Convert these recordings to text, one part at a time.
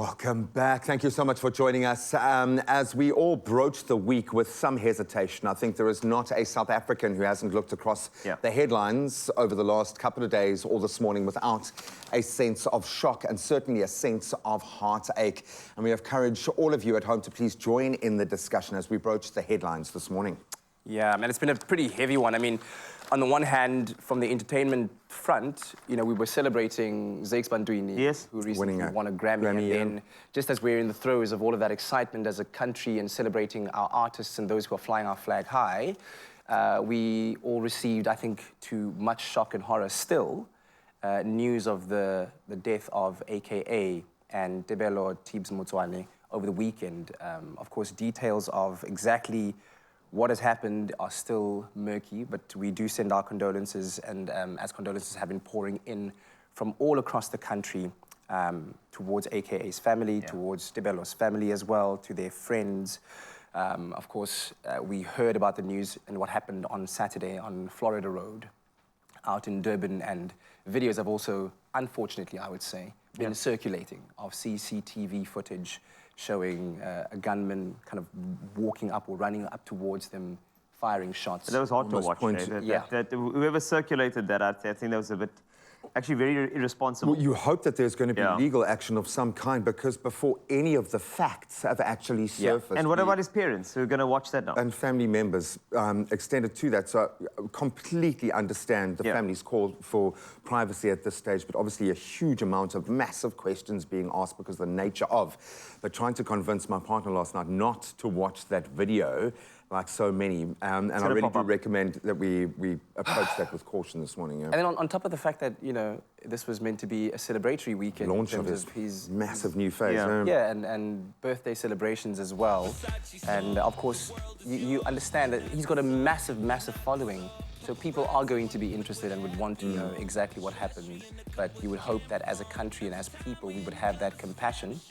Welcome back. Thank you so much for joining us. As we all broach the week with some hesitation, I think there is not a South African who hasn't looked across the headlines over the last couple of days or this morning without a sense of shock and certainly a sense of heartache. And we encourage all of you at home to please join in the discussion as we broach the headlines this morning. Yeah, man, it's been a pretty heavy one. I mean, on the one hand, from the entertainment front, you know, we were celebrating Zakes Bantwini, who recently won a Grammy. And then, just as we're in the throes of all of that excitement as a country and celebrating our artists and those who are flying our flag high, we all received, I think, to much shock and horror still, news of the death of AKA and Tebelo Tibs Motswane over the weekend. Of course, details of exactly what has happened are still murky, but we do send our condolences, and as condolences have been pouring in from all across the country towards AKA's family, towards Tebelo's family as well, to their friends. Of course, we heard about the news and what happened on Saturday on Florida Road out in Durban, and videos have also, unfortunately, I would say, been circulating of CCTV footage showing a gunman kind of walking up or running up towards them, firing shots. That was hard to watch. Whoever circulated that, I think that was a bit, actually very irresponsible. Well, you hope that there's going to be legal action of some kind, because before any of the facts have actually surfaced. And what about his parents who are going to watch that now? And family members extended to that. So I completely understand the family's call for privacy at this stage, but obviously a huge amount of massive questions being asked because of the nature of. But trying to convince my partner last night not to watch that video, like so many, and I really do recommend that we approach that with caution this morning. And then on top of the fact that, you know, this was meant to be a celebratory weekend. Launch of his massive new phase. And birthday celebrations as well. And of course, you understand that he's got a massive, massive following. So people are going to be interested and would want to know exactly what happened. But you would hope that as a country and as people, we would have that compassion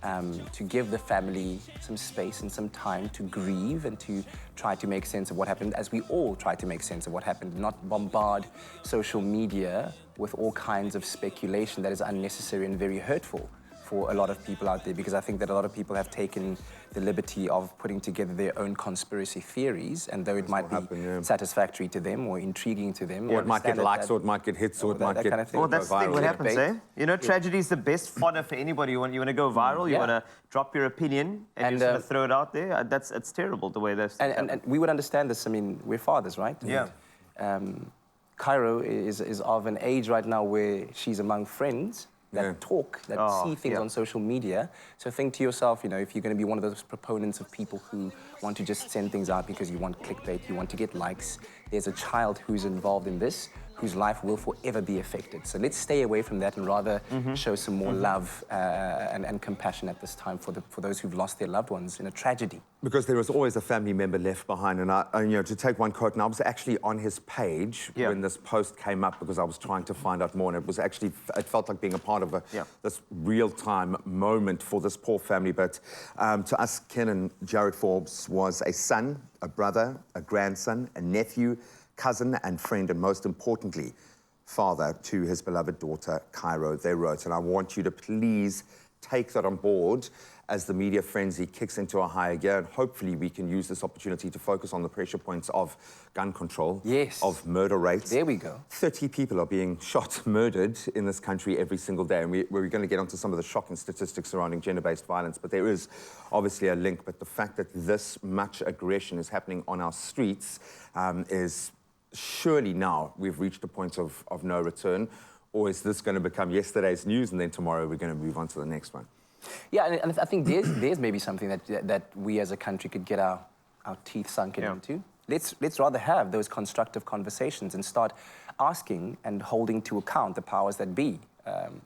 to give the family some space and some time to grieve and to try to make sense of what happened, as we all try to make sense of what happened, not bombard social media with all kinds of speculation that is unnecessary and very hurtful for a lot of people out there, because I think that a lot of people have taken the liberty of putting together their own conspiracy theories, and though it might be satisfactory to them or intriguing to them, or it might get likes, or it might get hits, or it might get kind of thing. Well, that's the thing what happens, eh? You know, tragedy is the best fodder for anybody. You want to go viral, you want to drop your opinion, and you just want to throw it out there. It's terrible the way that's. And we would understand this. I mean, we're fathers, right? Yeah. Cairo is of an age right now where she's among friends that talk, that see things on social media. So think to yourself, you know, if you're going to be one of those proponents of people who want to just send things out because you want clickbait, you want to get likes, there's a child who's involved in this, whose life will forever be affected. So let's stay away from that and rather show some more love and compassion at this time for those who've lost their loved ones in a tragedy. Because there was always a family member left behind, and you know, to take one quote, and I was actually on his page when this post came up because I was trying to find out more, and it was actually, it felt like being a part of this real-time moment for this poor family. But to us, Ken and Jared Forbes was a son, a brother, a grandson, a nephew, cousin and friend, and most importantly, father to his beloved daughter, Cairo, they wrote. And I want you to please take that on board as the media frenzy kicks into a higher gear, and hopefully we can use this opportunity to focus on the pressure points of gun control, of murder rates. There we go. 30 people are being shot, murdered in this country every single day, and we're going to get onto some of the shocking statistics surrounding gender-based violence, but there is obviously a link. But the fact that this much aggression is happening on our streets is surely now we've reached a point of no return, or is this going to become yesterday's news and then tomorrow we're going to move on to the next one? Yeah, and I think there's maybe something that we as a country could get our teeth sunken into. Let's rather have those constructive conversations and start asking and holding to account the powers that be,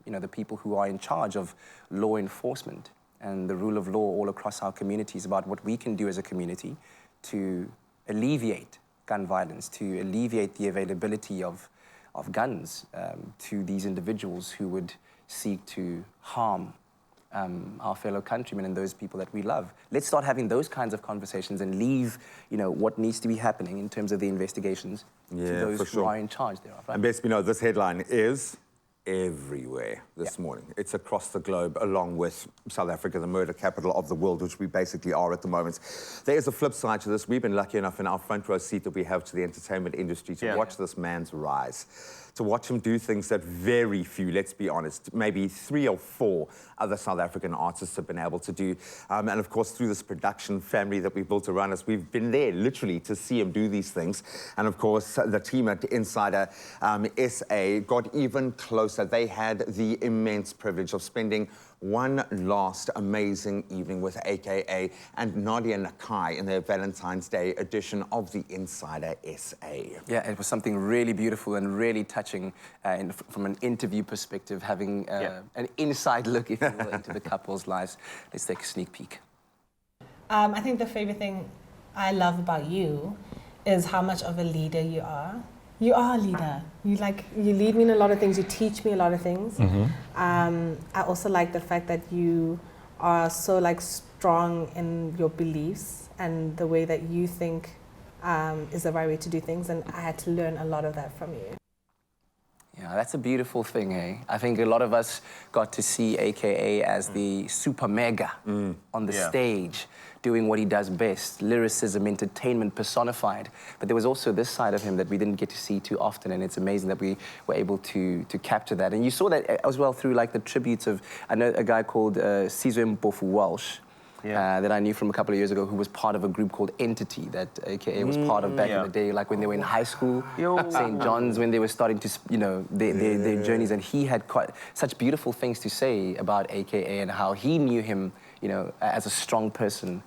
you know, the people who are in charge of law enforcement and the rule of law all across our communities, about what we can do as a community to alleviate gun violence, to alleviate the availability of guns to these individuals who would seek to harm our fellow countrymen and those people that we love. Let's start having those kinds of conversations and leave, you know, what needs to be happening in terms of the investigations to those who are in charge thereof. Right? And best we know, this headline is everywhere this morning. It's across the globe, along with South Africa, the murder capital of the world, which we basically are at the moment. There is a flip side to this. We've been lucky enough in our front row seat that we have to the entertainment industry to watch this man's rise, to watch him do things that very few, let's be honest, maybe 3 or 4 other South African artists have been able to do. And of course, through this production family that we built around us, we've been there literally to see him do these things. And of course, the team at Insider SA got even closer. They had the immense privilege of spending one last amazing evening with AKA and Nadia Nakai in their Valentine's Day edition of the Insider SA. Yeah, it was something really beautiful and really touching from an interview perspective, having an inside look, if you will, into the couple's lives. Let's take a sneak peek. I think the favorite thing I love about you is how much of a leader you are. You are a leader. You lead me in a lot of things. You teach me a lot of things. I also like the fact that you are so strong in your beliefs and the way that you think is the right way to do things. And I had to learn a lot of that from you. Yeah, that's a beautiful thing, eh? I think a lot of us got to see AKA as the super mega on the stage, doing what he does best, lyricism, entertainment personified. But there was also this side of him that we didn't get to see too often, and it's amazing that we were able to capture that. And you saw that as well through the tributes of, I know a guy called Sizwe Mpofu Walsh, that I knew from a couple of years ago, who was part of a group called Entity that AKA was part of back in the day, when they were in high school, St. John's, when they were starting to, their journeys. And he had quite such beautiful things to say about AKA and how he knew him, as a strong person.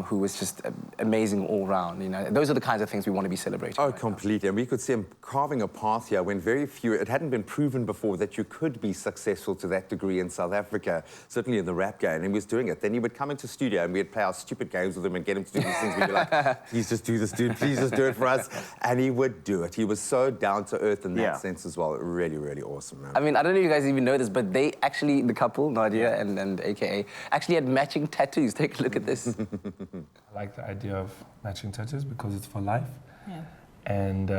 Who was just amazing all round. Those are the kinds of things we want to be celebrating. Oh, completely. And we could see him carving a path here when very few, it hadn't been proven before that you could be successful to that degree in South Africa, certainly in the rap game, and he was doing it. Then he would come into studio and we'd play our stupid games with him and get him to do these things. We'd be like, please just do this, dude, please just do it for us. And he would do it. He was so down to earth in that sense as well. Really, really awesome, man. I mean, I don't know if you guys even know this, but they actually, the couple, Nadia and AKA, actually had matching tattoos. Take a look at this. I like the idea of matching tattoos because it's for life. Yeah. And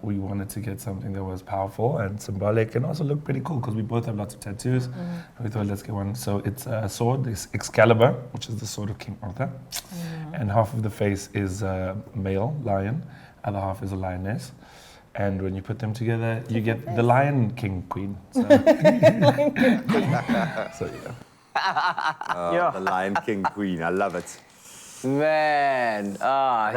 we wanted to get something that was powerful and symbolic and also looked pretty cool because we both have lots of tattoos. We thought, let's get one. So it's a sword, it's Excalibur, which is the sword of King Arthur. And half of the face is a male lion, other half is a lioness. And when you put them together, you get the Lion King Queen. So, The Lion King Queen, I love it. Man,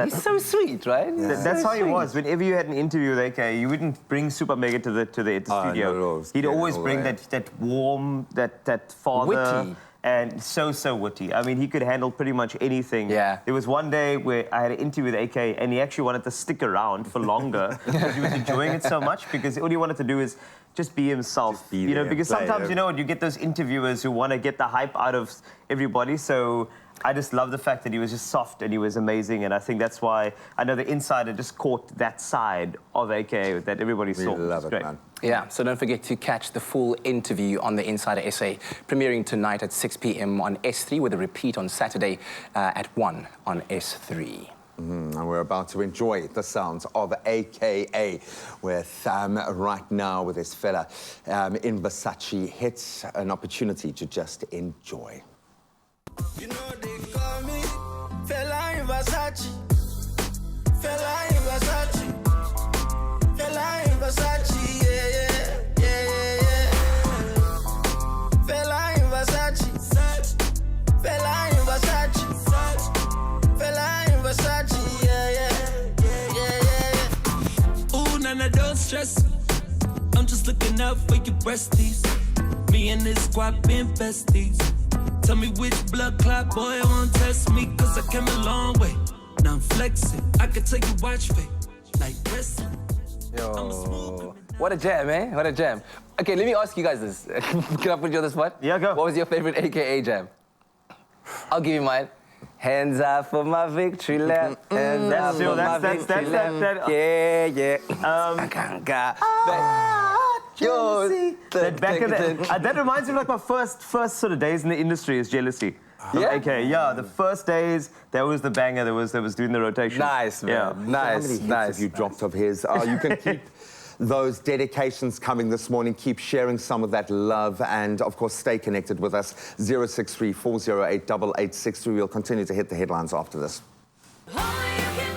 he's so sweet, right? That's how he was. Whenever you had an interview with AK, you wouldn't bring Super Mega to the studio. No, he'd always bring that warm, that father. Witty. And so witty. I mean, he could handle pretty much anything. Yeah. There was one day where I had an interview with AK, and he actually wanted to stick around for longer because he was enjoying it so much. Because all he wanted to do is just be himself. Just be there, because sometimes you get those interviewers who want to get the hype out of everybody. So I just love the fact that he was just soft and he was amazing, and I think that's why I know the Insider just caught that side of AK that everybody saw. We love it, man. Yeah, so don't forget to catch the full interview on the Insider SA, premiering tonight at 6 p.m. on S3 with a repeat on Saturday at 1 on S3. And we're about to enjoy the sounds of AKA with, right now with this fella in Versace hits, an opportunity to just enjoy. You know they call me fella in Versace, fella in Versace, fella in Versace, yeah. Fella in Versace, fella in Versace, fella in Versace, yeah. Ooh, Nana, don't stress. I'm just looking out for your breasties. Me and this squad been besties. Tell me which blood clot boy won't test me, cause I came a long way. Now I'm flexing. I can take you watch fake like wrestling. Yo, what a jam, eh? What a jam. Okay, let me ask you guys this. Can I put you on the spot? Yeah, go. What was your favorite AKA jam? I'll give you mine. Hands up for my victory lap. Hands up for my victory lap. Yeah. Jealousy. That reminds me of my first sort of days in the industry is Jealousy. Yeah? Okay, the first days, that was the banger that was doing the rotation. Nice, man. Yeah. Nice, How many hits nice. have you dropped of his? You can keep those dedications coming this morning. Keep sharing some of that love and, of course, stay connected with us. 063 408 8863. We'll continue to hit the headlines after this. All you can